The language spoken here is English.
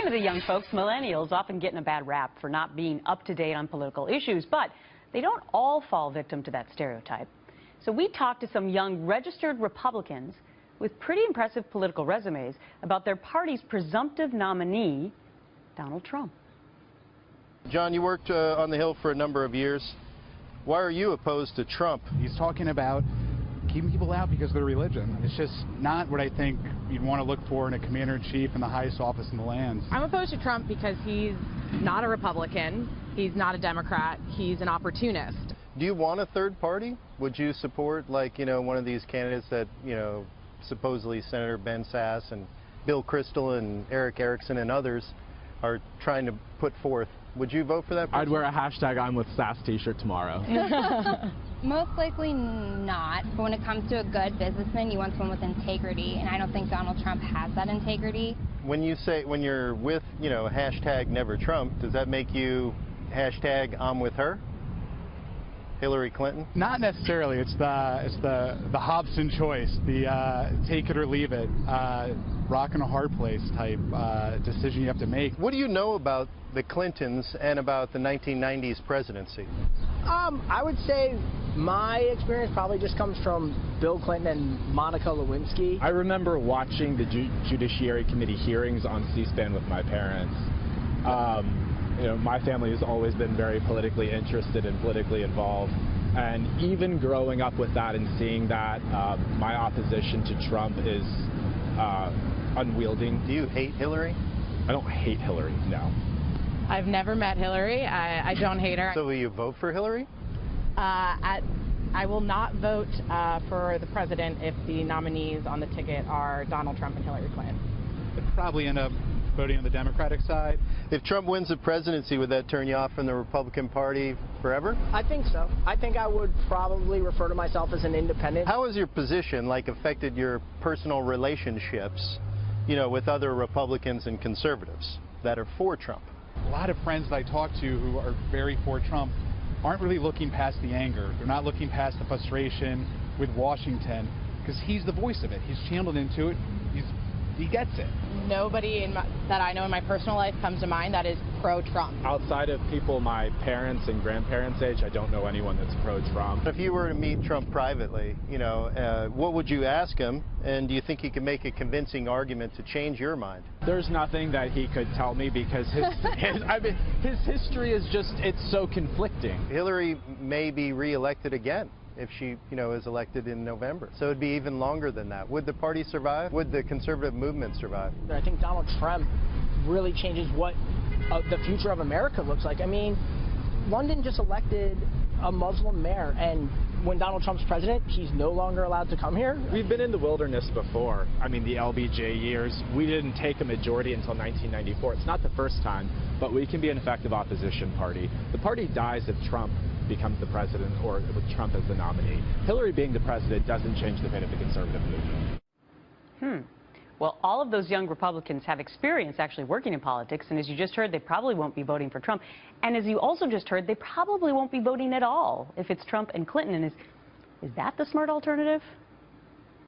Speaking of the young folks, millennials often getting a bad rap for not being up to date on political issues, but they don't all fall victim to that stereotype. So we talked to some young registered Republicans with pretty impressive political resumes about their party's presumptive nominee, Donald Trump. John, you worked on the Hill for a number of years. Why are you opposed to Trump? He's talking about keeping people out because of their religion. It's just not what I think you'd want to look for in a commander-in-chief in the highest office in the land. I'm opposed to Trump because he's not a Republican, he's not a Democrat, he's an opportunist. Do you want a third party? Would you support, like, one of these candidates that, supposedly Senator Ben Sasse and Bill Kristol and Eric Erickson and others are trying to put forth? Would you vote for that person? I'd wear a hashtag I'm with Sasse t-shirt tomorrow. Most likely not. But when it comes to a good businessman, you want someone with integrity, and I don't think Donald Trump has that integrity. When you're with, hashtag Never Trump, does that make you hashtag I'm with her? Hillary Clinton? Not necessarily. It's the Hobson choice, the take it or leave it, rock and a hard place type decision you have to make. What do you know about the Clintons and about the 1990s presidency? I would say my experience probably just comes from Bill Clinton and Monica Lewinsky. I remember watching the Judiciary Committee hearings on C-SPAN with my parents. My family has always been very politically interested and politically involved. And even growing up with that and seeing that, my opposition to Trump is unwielding. Do you hate Hillary? I don't hate Hillary, no. I've never met Hillary. I don't hate her. So will you vote for Hillary? I will not vote for the president if the nominees on the ticket are Donald Trump and Hillary Clinton. I'd probably end up voting on the Democratic side. If Trump wins the presidency, would that turn you off from the Republican Party forever? I think so. I think I would probably refer to myself as an independent. How has your position affected your personal relationships, with other Republicans and conservatives that are for Trump? A lot of friends that I talk to who are very for Trump aren't really looking past the anger. They're not looking past the frustration with Washington because he's the voice of it. He's channeled into it. He gets it. Nobody that I know in my personal life comes to mind that is pro-Trump. Outside of people my parents and grandparents' age, I don't know anyone that's pro-Trump. If you were to meet Trump privately, what would you ask him? And do you think he could make a convincing argument to change your mind? There's nothing that he could tell me because his history is just, it's so conflicting. Hillary may be reelected again if she, is elected in November. So it'd be even longer than that. Would the party survive? Would the conservative movement survive? I think Donald Trump really changes what the future of America looks like. I mean, London just elected a Muslim mayor, and when Donald Trump's president, he's no longer allowed to come here. We've been in the wilderness before. I mean, the LBJ years, we didn't take a majority until 1994. It's not the first time, but we can be an effective opposition party. The party dies if Trump becomes the president or with Trump as the nominee. Hillary being the president doesn't change the fate of the conservative movement. Well, all of those young Republicans have experience actually working in politics, and as you just heard, they probably won't be voting for Trump. And as you also just heard, they probably won't be voting at all if it's Trump and Clinton. And is that the smart alternative?